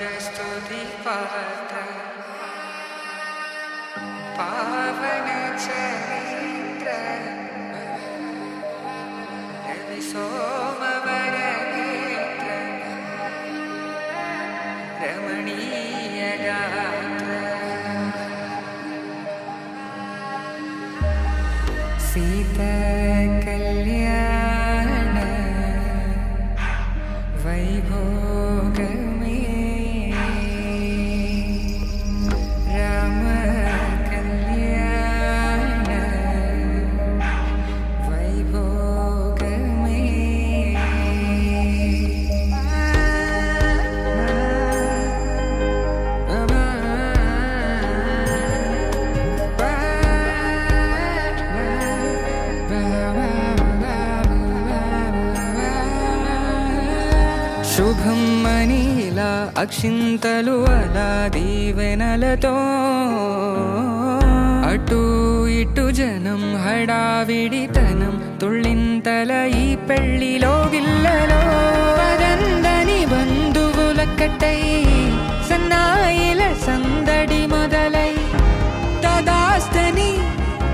स्तुति पात्र पावन चरित्र रवि सोमवर नेत्र रमणीय गात्र सीता कल्याण वैभोग శుభం మనీలా అక్షింతలు అలా దీవెనలతో అటు ఇటు జనం హడావిడితనం తుళ్ళింతల ఈ పెళ్లిలో గిల్లలో పదందని బంధువులక్కటై సన్నాయిల సందడి మొదలై తదాస్తని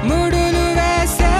ముడులు వేసే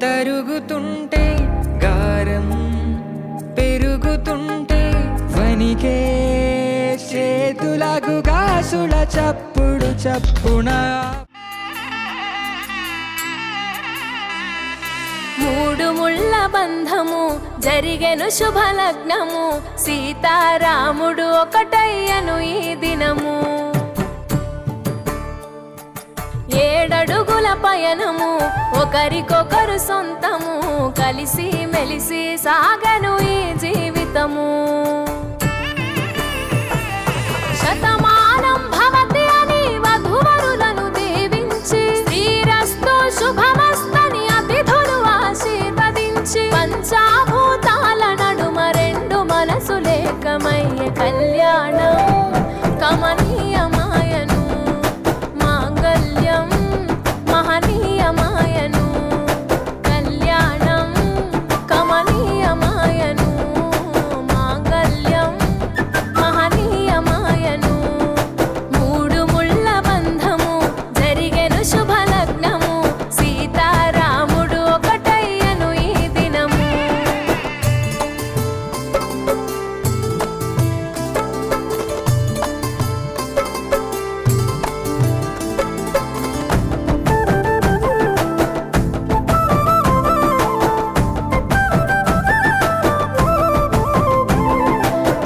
తరుగుతుంటే గారం పెరుగుతుంటే వనికే చేతులకు గాసుల చప్పుడు చప్పున మూడు ముళ్ళ బంధము జరిగెను శుభలగ్నము సీతారాముడు ఒకటయ్యను ఈ దినము ఏడడుగుల పయనము ఒకరికొకరు సొంతము కలిసి మెలిసి సాగను ఈ జీవితము శతమానం భవతి అని వధువరులను దీవించి శ్రీరస్తు శుభమస్తని అతిథులు ఆశీర్వదించి పంచాభూతాల నడుమ రెండు మనసులేకమయ్యే కళ్యాణం కమనీయమాయను మాంగళ్యం మహనీయమాయను కళ్యాణం కమనీయమాయను మాంగళ్యం మహనీయమాయను మూడు ముళ్ళ బంధము జరిగెను శుభలగ్నము సీతారాముడు ఒకటయ్యను ఈ దినము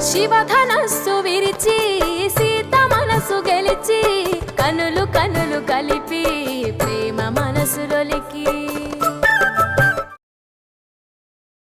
శివధనస్సు విరిచి సీత మనసు గెలిచి కనులు కనులు కలిపి ప్రేమ మనసులొలికి